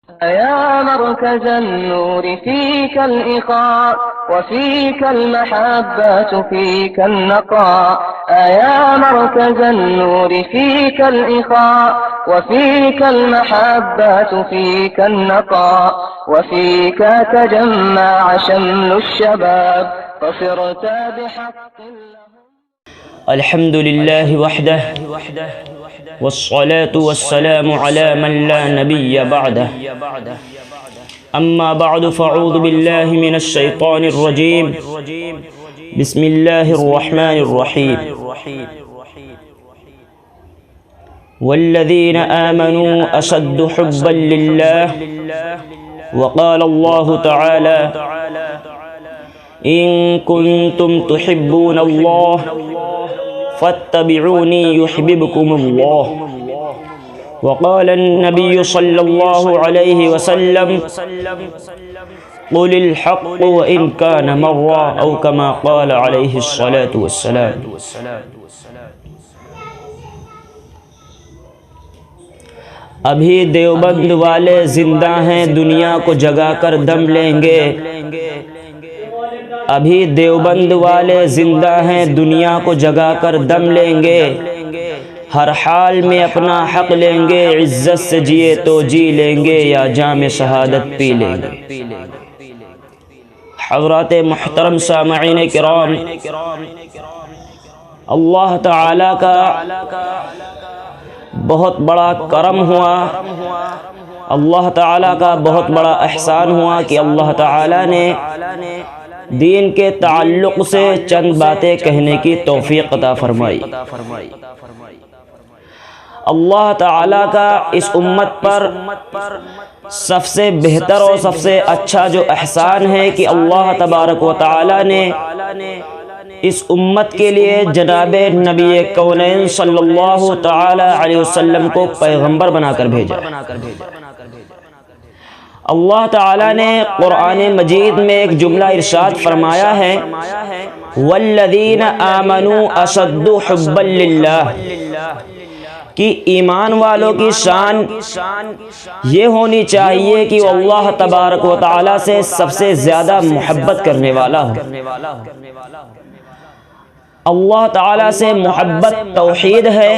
يا مركز النور فيك الإخاء وفيك المحبة فيك النقاء. يا مركز النور فيك الإخاء وفيك المحبة فيك النقاء وفيك تجمع شمل الشباب فصرت بحق الله. الحمد لله وحده والصلاة والسلام على من لا نبي بعده. أما بعد فأعوذ بالله من الشيطان الرجيم. بسم الله الرحمن الرحيم. والذين آمنوا أشد حبا لله. وقال الله تعالى: إن كنتم تحبون الله فاتبعوني يحببكم الله. وقال النبي صلى الله عليه وسلم: قل الحق وإن كان مرا، أو كما قال عليه الصلاة والسلام. ابھی دیوبند والے زندہ ہیں، دنیا کو جگا کر دم لیں گے. ابھی دیوبند والے زندہ ہیں، دنیا کو جگا کر دم لیں گے. ہر حال میں اپنا حق لیں گے، عزت سے جیے تو جی لیں گے یا جام شہادت پی لیں گے. حضرات محترم سامعین کرام، اللہ تعالی کا بہت بڑا کرم ہوا، اللہ تعالی کا بہت بڑا احسان ہوا کہ اللہ تعالی نے دین کے تعلق سے چند باتیں کہنے کی توفیق عطا فرمائی. اللہ تعالیٰ کا اس امت پر سب سے بہتر اور سب سے اچھا جو احسان ہے کہ اللہ تبارک و تعالیٰ نے اس امت کے لیے جناب نبی کونین صلی اللہ تعالی علیہ وسلم کو پیغمبر بنا کر بھیجا. اللہ تعالیٰ نے قرآن مجید میں ایک جملہ ارشاد فرمایا ہے: والذین آمنوا اشد حبا للہ، کہ ایمان والوں کی شان یہ ہونی چاہیے کہ وہ اللہ تبارک و تعالیٰ سے سب سے زیادہ محبت کرنے والا ہو. اللہ تعالیٰ سے محبت توحید ہے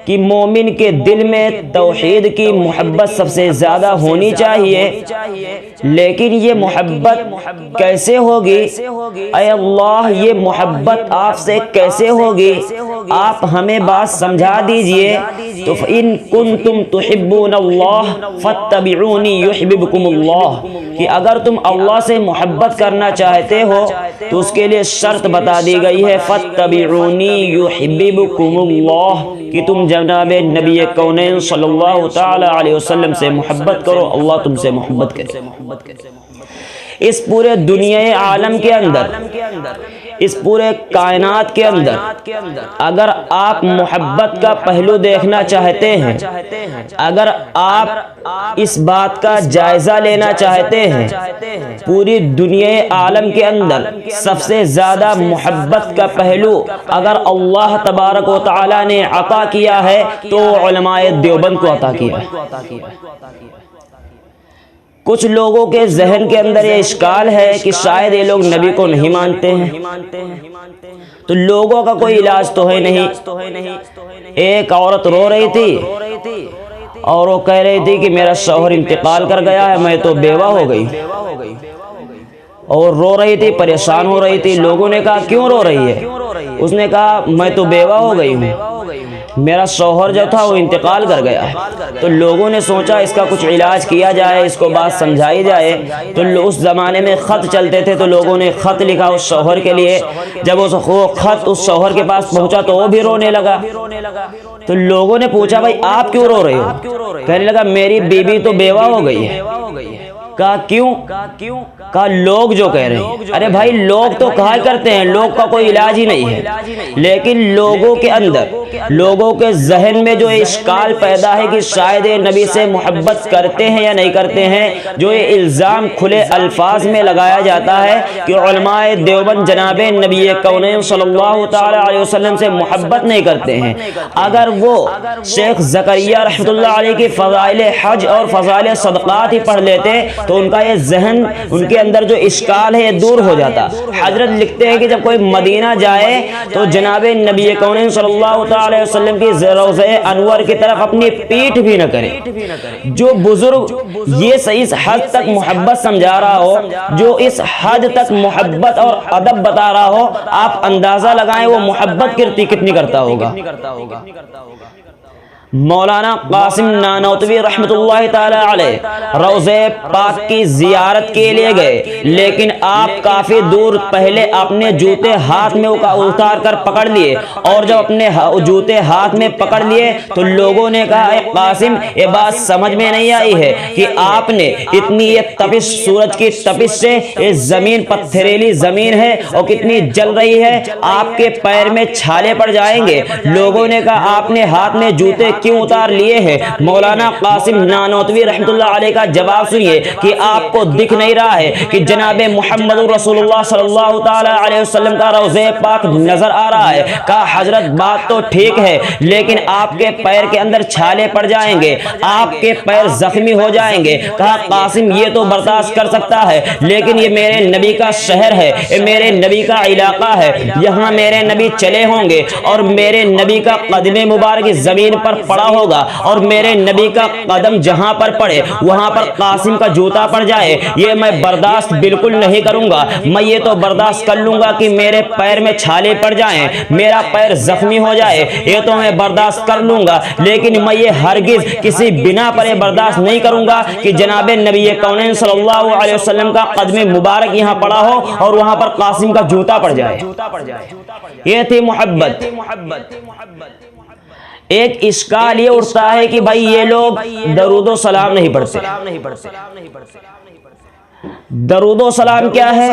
کہ مومن کے دل میں توحید کی محبت سب سے زیادہ ہونی چاہیے. لیکن یہ محبت کیسے ہوگی؟ اے اللہ، یہ محبت آپ سے کیسے ہوگی؟ آپ ہمیں بات سمجھا دیجئے. تو ان کنتم تحبون اللہ فاتبعونی یحببکم اللہ، کہ اگر تم اللہ سے محبت کرنا چاہتے ہو تو اس کے لیے شرط بتا دی گئی ہے: فاتبعونی یحببکم اللہ، کہ تم جناب نبی کونین صلی اللہ تعالی علیہ وسلم سے محبت کرو، اللہ تم سے محبت کرے. اس پورے دنیا عالم کے اندر، اس پورے کائنات کے اندر اگر آپ محبت کا پہلو دیکھنا چاہتے ہیں، اگر آپ اس بات کا جائزہ لینا چاہتے ہیں، پوری دنیا عالم کے اندر سب سے زیادہ محبت کا پہلو اگر اللہ تبارک و تعالی نے عطا کیا ہے تو علماء دیوبند کو عطا کیا ہے. کچھ لوگوں کے ذہن کے اندر یہ اشکال ہے کہ شاید یہ لوگ نبی کو نہیں مانتے ہیں، تو لوگوں کا کوئی علاج تو ہے نہیں. ایک عورت رو رہی تھی اور وہ کہہ رہی تھی کہ میرا شوہر انتقال کر گیا ہے، میں تو بیوہ ہو گئی. اور رو رہی تھی، پریشان ہو رہی تھی. لوگوں نے کہا کیوں رو رہی ہے؟ اس نے کہا میں تو بیوہ ہو گئی ہوں، میرا شوہر جو تھا وہ انتقال کر گیا ہے. تو لوگوں نے سوچا اس کا کچھ علاج کیا جائے، اس کو بات سمجھائی جائے. تو اس زمانے میں خط چلتے تھے، تو لوگوں نے خط لکھا اس شوہر کے لیے. جب وہ خط اس شوہر کے پاس پہنچا تو وہ بھی رونے لگا. تو لوگوں نے پوچھا بھائی آپ کیوں رو رہے ہو؟ کہنے لگا میری بیوی تو بیوہ ہو گئی ہے. کہا کیوں؟ کہا لوگ جو کہہ رہے ہیں. ارے بھائی لوگ تو کہا کرتے ہیں، لوگ کا کوئی علاج ہی نہیں ہے. لیکن لوگوں کے اندر لوگوں کے ذہن میں جو اشکال پیدا ہے کہ شاید نبی سے محبت کرتے ہیں یا نہیں کرتے ہیں، جو یہ الزام کھلے الفاظ میں لگایا جاتا ہے کہ علماء دیوبند جناب نبی کونین صلی اللہ تعالی علیہ وسلم سے محبت نہیں کرتے ہیں، اگر وہ شیخ زکریا رحمۃ اللہ علیہ کی فضائل حج اور فضائل صدقات ہی پڑھ لیتے تو ان کا یہ ذہن، ان کے اندر جو اشکال ہے یہ دور ہو جاتا۔ حضرت لکھتے ہیں کہ جب کوئی مدینہ جائے تو جناب نبی کونین صلی اللہ تعالی علیہ وسلم کی روضہ انور کی طرف اپنی پیٹھ بھی نہ کرے۔ جو بزرگ یہ صحیح حد تک محبت سمجھا رہا ہو، جو اس حد تک محبت اور ادب بتا رہا ہو، آپ اندازہ لگائیں وہ محبت کتنی کرتا ہوگا۔ مولانا قاسم نانوتوی رحمت اللہ تعالی علیہ روضہ پاک کی زیارت کے لیے گئے، لیکن آپ کافی دور پہلے اپنے جوتے ہاتھ میں اتار کر پکڑ لیے، اور جب اپنے جوتے ہاتھ میں پکڑ لیے تو لوگوں نے کہا اے قاسم، یہ بات سمجھ میں نہیں آئی ہے کہ آپ نے اتنی یہ تپش، سورج کی تپش سے یہ زمین پتھریلی زمین ہے اور کتنی جل رہی ہے، آپ کے پیر میں چھالے پڑ جائیں گے۔ لوگوں نے کہا آپ نے ہاتھ میں جوتے کیوں اتار لیے ہیں؟ مولانا قاسم نانوتوی رحمت اللہ علیہ کا جواب سنیے کہ آپ کو دکھ نہیں رہا ہے کہ جناب محمد رسول اللہ صلی اللہ تعالی علیہ وسلم کا روضہ پاک نظر آ رہا ہے؟ کہا حضرت بات تو ٹھیک ہے، لیکن آپ کے پیر کے اندر چھالے پڑ جائیں گے، آپ کے پیر زخمی ہو جائیں گے۔ کہا قاسم یہ تو برداشت کر سکتا ہے، لیکن یہ میرے نبی کا شہر ہے، یہ میرے نبی کا علاقہ ہے، یہاں میرے نبی چلے ہوں گے اور میرے نبی کا قدم مبارک زمین پر پڑا ہوگا، اور میرے نبی کا قدم جہاں پر پڑے وہاں پر قاسم کا جوتا پڑ جائے، یہ میں برداشت بالکل نہیں کروں گا۔ میں یہ تو برداشت کر لوں گا کہ میرے پیر میں چھالے پڑ جائیں، میرا پیر زخمی ہو جائے، یہ تو میں برداشت کر لوں گا، لیکن میں یہ ہرگز کسی بنا پر برداشت نہیں کروں گا کہ جناب نبی کونین صلی اللہ علیہ وسلم کا قدم مبارک یہاں پڑا ہو اور وہاں پر قاسم کا جوتا پڑ جائے۔ یہ تھی محبت۔ ایک اشکال یہ اٹھتا ہے کہ بھائی یہ لوگ درود و سلام نہیں پڑھتے۔ درود و سلام کیا ہے؟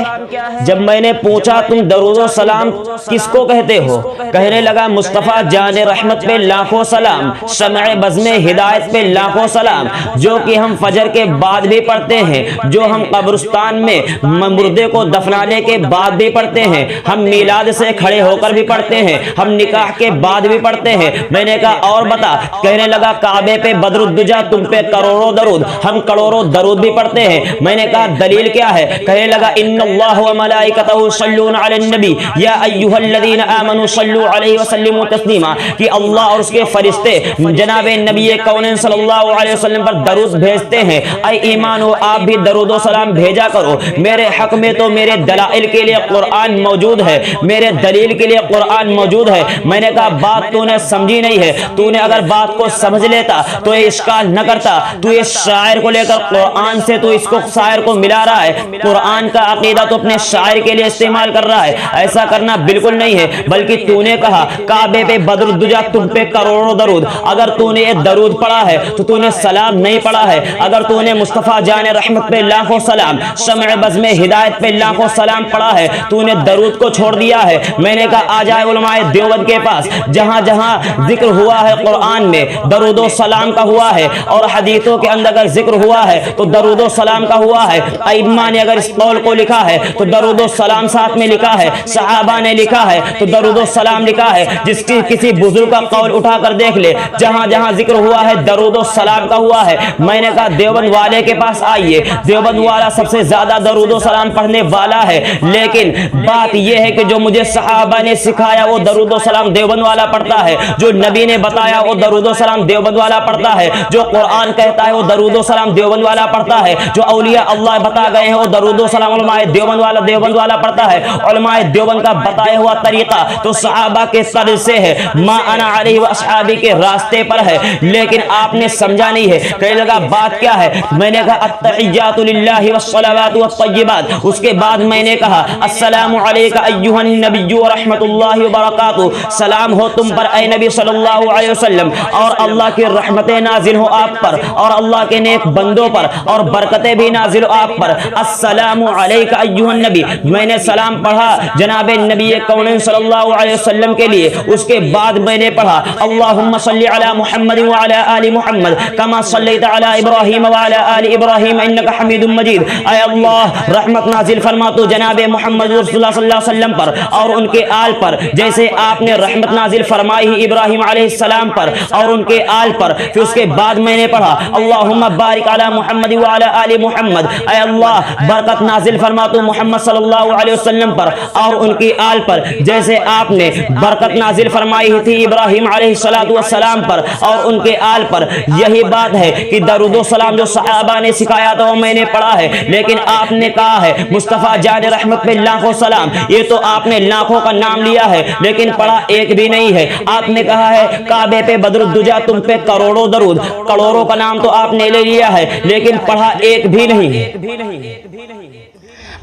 جب میں نے پوچھا تم درود و سلام کس کو کہتے ہو، کہنے لگا مصطفیٰ جان رحمت پہ لاکھوں سلام، شمع بزم ہدایت پہ لاکھوں سلام، جو کہ ہم فجر کے بعد بھی پڑھتے ہیں، جو ہم قبرستان میں مردے کو دفنانے کے بعد بھی پڑھتے ہیں، ہم میلاد سے کھڑے ہو کر بھی پڑھتے ہیں، ہم نکاح کے بعد بھی پڑھتے ہیں۔ میں نے کہا اور بتا، کہنے لگا کعبے پہ بدر الدجا تم پہ کروڑوں درود، ہم کروڑوں درود بھی پڑھتے ہیں۔ میں نے کہا دلیل کیا ہے؟ کہنے لگا ان اللہ و ملائکتہ یصلون علی النبی یا ایھا الذین آمنوا صلوا علیہ وسلموا تسلیما، کہ اللہ اور اس کے فرشتے جناب نبی کونین صلی اللہ علیہ وسلم پر درود بھیجتے ہیں۔ اے ایمان ہو آپ بھی درود و سلام بھیجا کرو۔ میرے حق میں تو میرے دلائل کے لیے قرآن موجود ہے، میرے دلیل کے لیے قرآن موجود ہے۔ میں نے کہا بات تو نے سمجھی نہیں ہے، تو نے اگر بات کو سمجھ لیتا تو یہ اشکال نہ کرتا۔ تو یہ شاعر کو لے کر قرآن سے تو اس کو شاعر کو ملا رہا ہے، قرآن کا عقیدہ تو اپنے شاعر کے لیے استعمال کر رہا ہے، ایسا کرنا بالکل نہیں ہے۔ بلکہ تو نے کہا کعبے پہ بدر الدجا تم پہ کروڑوں درود، اگر تو نے یہ درود پڑھا ہے تو تو نے سلام نہیں پڑھا ہے۔ اگر تو نے مصطفیٰ جان رحمت پہ لاکھوں سلام، شمع بزم ہدایت پہ لاکھوں سلام پڑھا ہے، تو نے درود کو چھوڑ دیا ہے۔ میں نے کہا آ جائے علماء دیوبند کے پاس، جہاں جہاں ذکر ہوا ہے قرآن میں درود و سلام کا ہوا ہے، اور حدیثوں کے اندر اگر ذکر ہوا ہے تو درود و سلام کا ہوا ہے۔ ائمہ نے اگر اس قول کو لکھا ہے تو درود و سلام ساتھ میں لکھا ہے، صحابہ نے لکھا ہے تو درود و سلام لکھا ہے۔ جس کی کسی بزرگ کا قول اٹھا کر دیکھ لے، جہاں جہاں ذکر ہوا ہے درود و سلام کا ہوا ہے۔ میں نے کہا دیوبند والے کے پاس آئیے، دیوبند والا سب سے زیادہ درود و سلام پڑھنے والا ہے، لیکن بات یہ ہے کہ جو مجھے صحابہ نے سکھایا وہ درود و سلام دیوبند والا پڑھتا ہے، جو نبی نے بتایا وہ درود و سلام دیوبند والا پڑھتا ہے، جو قرآن کہتا ہے وہ درود و سلام دیوبند والا پڑھتا ہے، جو اولیاء اللہ بتا گئے ہیں وہ درود و سلام علماء دیوبند والا پڑھتا ہے۔ علماء دیوبند کا بتایا ہوا طریقہ تو صحابہ کے صدر سے ہے، ما انا علیہ و اصحابی کے راستے پر ہے، لیکن آپ نے سمجھا نہیں ہے۔ کہنے لگا بات کیا ہے؟ میں نے کہا التحیات للہ والصلوات والطیبات، اس کے بعد میں نے کہا السلام علیک ایھا النبی ورحمۃ اللہ وبرکاتہ، سلام ہو تم پر اے نبی صلی اللہ علیہ وسلم، اور اللہ کی رحمتیں نازل ہو آپ پر اور اللہ کے نیک بندوں پر، اور برکتیں بھی نازل ہو آپ آپ پر السلام علیک ایھا النبی، میں نے سلام پڑھا جناب نبی کون صلی اللہ علیہ وسلم کے لیے، اس کے بعد میں نے پڑھا اللہم صلی علی محمد وعلی آل محمد کما صلیت علی ابراہیم وعلی آل ابراہیم انک حمید مجید، اے اللہ رحمت نازل فرما تو جناب محمد رسول اللہ صلی اللہ علیہ وسلم پر اور ان کے آل پر، جیسے آپ نے رحمت نازل فرمائی ابراہیم علیہ السلام پر اور ان کے آل پر۔ پھر اس کے بعد میں نے پڑھا اللہم بارک علی محمد وعلی آل محمد، اے اللہ برکت نازل فرما تو محمد صلی اللہ علیہ وسلم پر اور ان کی آل پر، جیسے آپ نے برکت نازل فرمائی تھی ابراہیم علیہ السلام پر اور ان کے آل پر۔ یہی بات ہے کہ درود و سلام جو صحابہ نے سکھایا تو میں نے پڑھا ہے، لیکن آپ نے کہا ہے مصطفیٰ جان رحمت پہ لاکھوں سلام، یہ تو آپ نے لاکھوں کا نام لیا ہے لیکن پڑھا ایک بھی نہیں ہے۔ آپ نے کہا ہے کعبے پہ بدر الدجا تم پہ کروڑوں درود، کروڑوں کا نام تو آپ نے لے لیا ہے لیکن پڑھا ایک بھی نہیں۔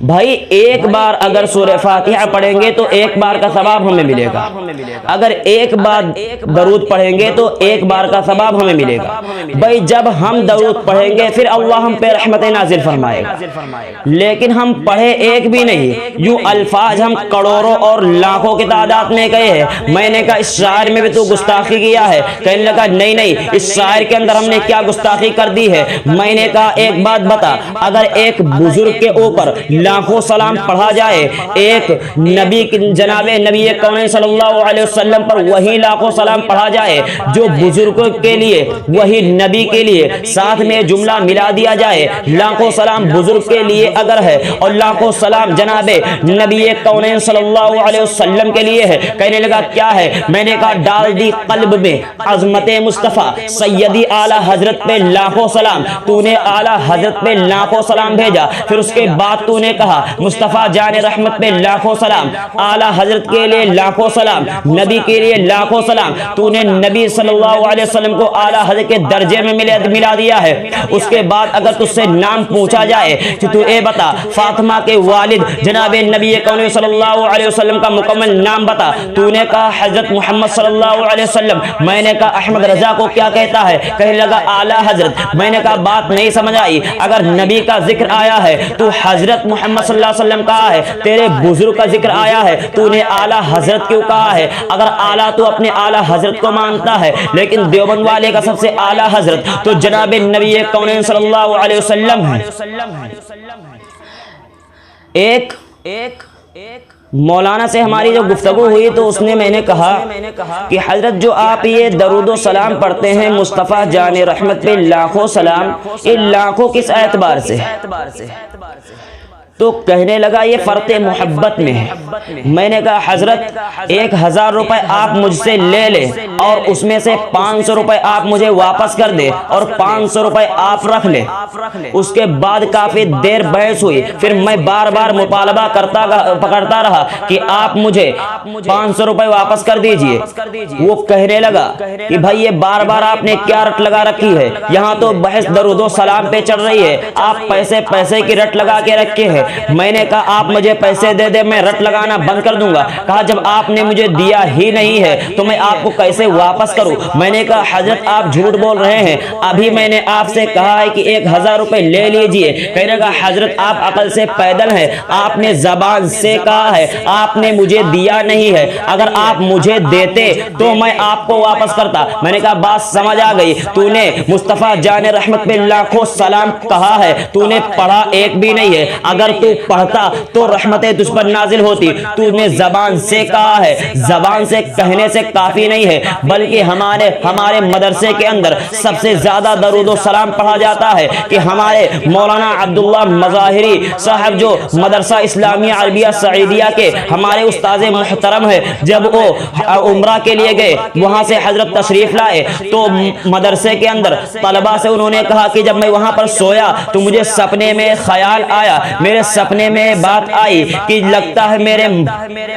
بھائی ایک بار اگر سورہ فاتحہ پڑھیں گے تو ایک بار کا ثواب ہمیں ملے گا، اگر ایک بار درود پڑھیں گے تو ایک بار کا ثواب ہمیں ملے گا۔ بھائی جب ہم درود پڑھیں گے پھر اللہ ہم پہ رحمت نازل فرمائے گا، لیکن ہم پڑھے ایک بھی نہیں، یوں الفاظ ہم کروڑوں اور لاکھوں کی تعداد میں کہے ہیں۔ میں نے کہا اس شاعر میں بھی تو گستاخی کیا ہے، کہنے لگا نہیں اس شاعر کے اندر ہم نے کیا گستاخی کر دی ہے۔ میں نے کہا ایک بات بتا، اگر ایک بزرگ کے اوپر لاکھوں سلام پڑھا جائے، ایک نبی جناب نبی کون صلی اللہ علیہ وسلم پر وہی لاکھوں سلام پڑھا جائے جو بزرگوں کے لیے وہی نبی کے لیے، ساتھ میں جملہ ملا دیا جائے لاکھوں سلام بزرگ کے لیے اگر ہے اور لاکھوں سلام جناب نبی کون صلی اللہ علیہ وسلم کے لیے ہے، کہنے لگا کیا ہے؟ میں نے کہا ڈال دی قلب میں عظمت مصطفیٰ سیدی اعلی حضرت پہ لاکھوں سلام، تو نے اعلی حضرت پہ لاکھوں سلام بھیجا، پھر اس کے بعد تو نے کہا مصطفیٰ جان رحمت پہ لاکھوں سلام، اعلی حضرت کے لیے لاکھوں سلام، نبی کے لیے لاکھوں سلام، تو نے نبی صلی اللہ علیہ وسلم کو اعلی حضرت کے درجے میں ملا دیا ہے۔ اس کے بعد اگر تجھ سے نام پوچھا جائے کہ تو اے بتا فاطمہ کے والد جناب نبی کون صلی اللہ علیہ وسلم کا مکمل نام بتا، تو نے کہا حضرت محمد صلی اللہ علیہ وسلم۔ میں نے کہا احمد رضا کو کیا کہتا ہے؟ کہنے لگا اعلی حضرت۔ میں نے کہا بات نہیں سمجھ آئی، اگر نبی کا ذکر آیا ہے تو حضرت محمد صلی اللہ علیہ وسلم کہا ہے، تیرے بزرگ کا ذکر آیا ہے تو نے اعلی حضرت کیوں کہا ہے؟ اگر اعلی تو اپنے اعلی حضرت کو مانتا ہے، لیکن دیوبند والے کا سب سے اعلی حضرت تو جناب نبی کون صلی اللہ علیہ وسلم ہے۔ ایک مولانا سے ہماری جو گفتگو ہوئی تو اس نے میں نے کہا کہ حضرت جو آپ یہ درود و سلام پڑھتے ہیں مصطفیٰ جان رحمت پہ لاکھوں سلام، یہ لاکھوں کس اعتبار سے؟ تو کہنے لگا یہ فرط محبت میں ہے۔ میں نے کہا حضرت 1000 روپے آپ مجھ سے لے لیں اور اس میں سے 500 روپے آپ مجھے واپس کر دے اور 500 روپے آپ رکھ لیں۔ اس کے بعد کافی دیر بحث ہوئی، پھر میں بار بار مطالبہ پکڑتا رہا کہ آپ مجھے 500 روپے واپس کر دیجئے۔ وہ کہنے لگا کہ بھائی یہ بار بار آپ نے کیا رٹ لگا رکھی ہے، یہاں تو بحث درود و سلام پہ چل رہی ہے، آپ پیسے کی رٹ لگا کے رکھے ہیں۔ میں نے کہا آپ مجھے پیسے دے دے، میں رٹ لگانا بند کر دوں گا۔ کہا جب آپ نے مجھے دیا ہی نہیں ہے تو میں آپ کو کیسے واپس کروں؟ میں نے کہا حضرت آپ جھوٹ بول رہے ہیں، ابھی میں نے آپ سے کہا ہے کہ 1000 روپے لے لیجئے۔ کہنے لگا حضرت آپ عقل سے پیدل ہیں، آپ نے زبان سے کہا ہے، آپ نے مجھے دیا نہیں ہے، اگر آپ مجھے دیتے تو میں آپ کو واپس کرتا۔ میں نے کہا بات سمجھ آ گئی، تو نے مصطفیٰ جان رحمت پہ لاکھوں سلام کہا ہے، تو نے پڑھا ایک بھی نہیں ہے، اگر تو پڑھتا تو رحمتیں تجھ پر نازل ہوتی، تو نے زبان سے کہا ہے، زبان سے کہنے سے کافی نہیں ہے، بلکہ ہمارے مدرسے کے اندر سب سے زیادہ درود و سلام پڑھا جاتا ہے کہ ہمارے مولانا عبداللہ مظاہری صاحب جو مدرسہ اسلامیہ عربیہ سعیدیہ کے ہمارے استاذ محترم ہے، جب وہ عمرہ کے لیے گئے وہاں سے حضرت تشریف لائے تو مدرسے کے اندر طلبہ سے انہوں نے کہا کہ جب میں وہاں پر سویا تو مجھے سپنے میں خیال آیا، میرے میرے سپنے میں بات آئی کہ لگتا ہے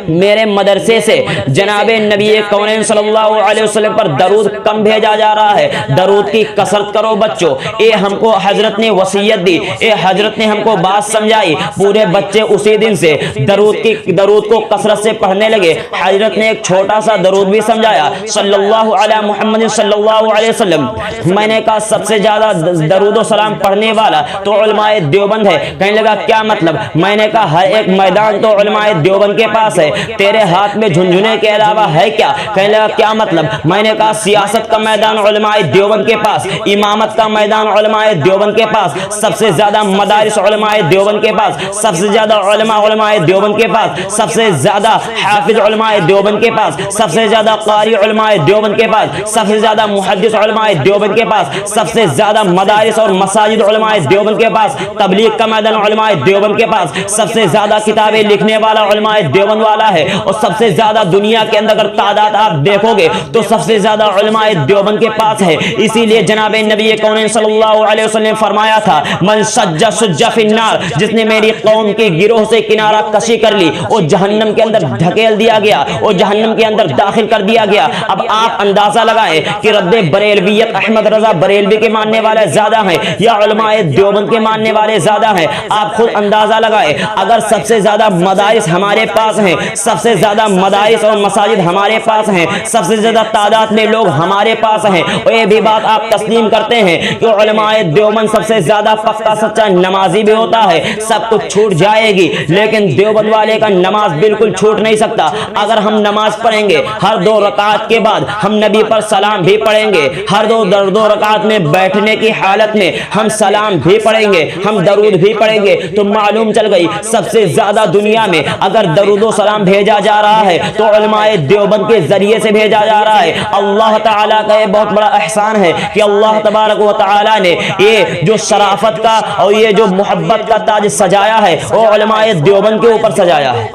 میرے مدرسے سے جناب نبی کونین صلی اللہ علیہ وسلم پر درود کم بھیجا جا رہا ہے، درود کی کثرت کرو بچوں۔ اے ہم کو حضرت نے وصیت دی، اے حضرت نے ہم کو بات سمجھائی۔ پورے بچے اسی دن سے درود کو کثرت سے پڑھنے لگے۔ حضرت نے ایک چھوٹا سا درود بھی سمجھایا، صلی اللہ علی محمد صلی اللہ علیہ وسلم۔ میں نے کہا سب سے زیادہ درود و سلام پڑھنے والا تو علماء دیوبند ہے۔ کہنے لگا کیا مطلب؟ میں نے کہا ہر ایک میدان تو علماء دیوبند کے پاس ہے، تیرے ہاتھ میں جھنجھنے کے علاوہ ہے کیا؟ کہنے لگا کیا مطلب؟ میں نے کہا سیاست کا میدان علماء دیوبند کے پاس، امامت کا میدان علماء دیوبند کے پاس، سب سے زیادہ مدارس علماء دیوبند کے پاس، سب سے زیادہ علماء دیوبند کے پاس، سب سے زیادہ حافظ علماء دیوبند کے پاس، سب سے زیادہ قاری علماء دیوبند کے پاس، سب سے زیادہ محدث علماء دیوبند کے پاس، سب سے زیادہ مدارس اور مساجد علماء دیوبند کے پاس، تبلیغ کا میدان علماء دیوبند کے پاس، سب سے زیادہ کتابیں لکھنے والا علماء دیوبند والا ہے، اور سب سے زیادہ دنیا کے اندر اگر تعداد آپ دیکھو گے تو سب سے زیادہ علماء دیوبند کے پاس ہے۔ اسی لیے جناب نبی کونین صلی اللہ علیہ وسلم نے فرمایا تھا من سج سج فی النار، جس نے میری قوم کے گروہ سے کنارہ کشی کر لی وہ جہنم کے اندر دھکیل دیا گیا، وہ جہنم کے اندر داخل کر دیا گیا۔ اب آپ اندازہ لگائیں کہ رد بریلویت احمد رضا بریلوی کے ماننے والے زیادہ ہیں یا علماء دیوبند کے ماننے والے زیادہ ہیں؟ آپ خود اندازہ لگائیں۔ اگر سب سے زیادہ مدارس ہمارے پاس ہیں، سب سے زیادہ مدارس اور مساجد ہمارے پاس ہیں، سب سے زیادہ تعداد میں لوگ ہمارے پاس ہیں، اور یہ بھی بات آپ تسلیم کرتے ہیں کہ علماء دیوبند سب سے زیادہ پختہ سچا نمازی بھی ہوتا ہے، سب کچھ چھوٹ جائے گی لیکن دیوبند والے کا نماز بالکل چھوٹ نہیں سکتا۔ اگر ہم نماز پڑھیں گے ہر 2 رکعت کے بعد ہم نبی پر سلام بھی پڑھیں گے، ہر دو رکعت میں بیٹھنے کی حالت میں ہم سلام بھی پڑھیں گے، ہم درود بھی پڑھیں گے، تو معلوم چل گئی سب سے زیادہ دنیا میں اگر درود و سلام بھیجا جا رہا ہے تو علماء دیوبند کے ذریعے سے بھیجا جا رہا ہے۔ اللہ تعالیٰ کا یہ بہت بڑا احسان ہے کہ اللہ تبارک و تعالیٰ نے یہ جو شرافت کا اور یہ جو محبت کا تاج سجایا ہے وہ علماء دیوبند کے اوپر سجایا ہے۔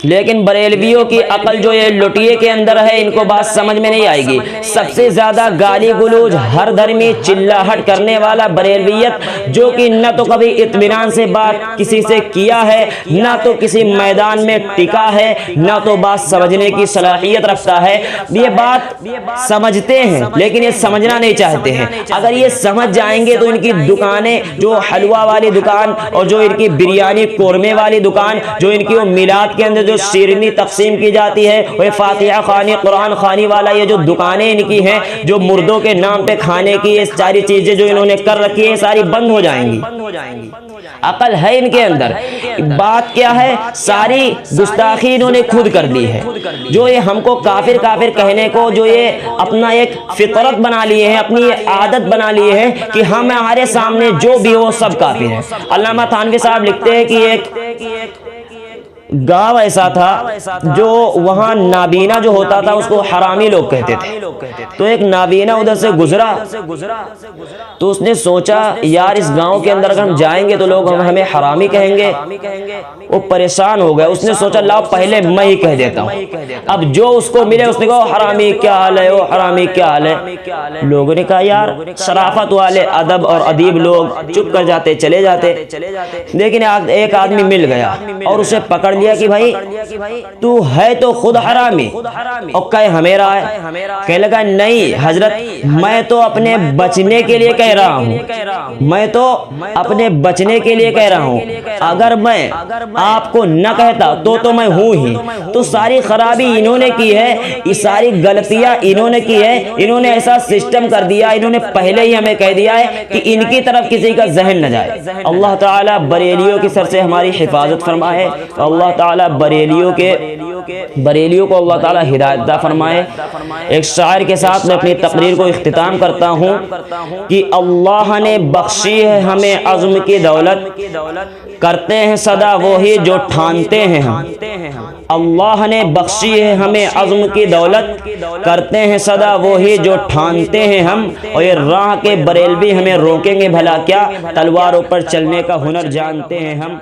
لیکن بریلویوں کی عقل جو یہ لٹیے کے اندر ہے ان کو بات سمجھ میں نہیں آئے گی۔ سب سے زیادہ گالی گلوج ہر دھرمی چلاہٹ کرنے والا بریلویت جو کہ نہ تو کبھی اطمینان سے بات کسی سے کیا ہے، نہ تو کسی میدان میں ٹکا ہے، نہ تو بات سمجھنے کی صلاحیت رکھتا ہے۔ یہ بات سمجھتے ہیں لیکن یہ سمجھنا نہیں چاہتے ہیں۔ اگر یہ سمجھ جائیں گے تو ان کی دکانیں جو حلوہ والی دکان اور جو ان کی بریانی قورمے والی دکان، جو ان کی وہ میلاد کے اندر جو شیرنی تقسیم کی جاتی ہے، وہ فاتحہ خوانی قرآن خوانی والا یہ جو دکانیں ان کی ہیں جو مردوں کے نام پہ کھانے کی یہ ساری چیزیں جو انہوں نے کر رکھی ہیں ساری بند ہو جائیں گی۔ عقل ہے ان کے اندر۔ بات کیا ہے؟ ساری گستاخی انہوں نے خود کر دی ہے۔ جو یہ ہم کو کافر کافر کہنے کو جو یہ اپنا ایک فطرت بنا لیے ہیں، اپنی عادت بنا لیے ہیں کہ ہمارے سامنے جو بھی ہو سب کافر ہے۔ علامہ تھانوی صاحب لکھتے ہیں کہ ایک گاؤں ایسا تھا جو وہاں نابینا جو ہوتا تھا اس کو حرامی لوگ کہتے تھے۔ تو ایک نابینا ادھر سے گزرا تو اس نے سوچا یار اس گاؤں کے اندر اگر ہم جائیں گے تو لوگ ہمیں حرامی کہیں گے۔ وہ پریشان ہو گیا، اس نے سوچا لاؤ پہلے میں ہی کہہ دیتا ہوں۔ اب جو اس کو ملے اس نے کہا حرامی کیا حال ہے، وہ حرامی کیا حال ہے۔ لوگوں نے کہا یار شرافت والے ادب اور ادیب لوگ چپ کر جاتے چلے جاتے، لیکن ایک آدمی مل گیا اور اسے پکڑ لیا کہ بھائی تو ہے تو خود حرامی اور کہے ہمیرا ہے۔ کہنے لگا نہیں حضرت میں تو اپنے بچنے کے لیے کہہ رہا ہوں، میں تو اپنے بچنے کے لیے کہہ رہا ہوں، اگر میں آپ کو نہ کہتا تو میں ہوں ہی۔ تو ساری خرابی انہوں نے کی ہے، یہ ساری غلطیاں انہوں نے کی ہے، انہوں نے ایسا سسٹم کر دیا، انہوں نے پہلے ہی ہمیں کہہ دیا ہے کہ ان کی طرف کسی کا ذہن نہ جائے۔ اللہ تعالیٰ بریلیوں کی سر سے ہماری حفاظت فرمائے، اللہ تعالیٰ بریلیوں کو اللہ تعالیٰ ہدایت عطا فرمائے۔ ایک شاعر کے ساتھ میں اپنی تقریر کو اختتام کرتا ہوں کہ اللہ نے بخشی ہے ہمیں عزم کی دولت، کرتے ہیں صدا وہی جو ٹھانتے ہیں ہم۔ اللہ نے بخشی ہے ہمیں عزم کی دولت، کرتے ہیں صدا وہی جو ٹھانتے ہیں ہم، اور یہ راہ کے بریلوی ہمیں روکیں گے بھلا کیا، تلواروں پر چلنے کا ہنر جانتے ہیں ہم۔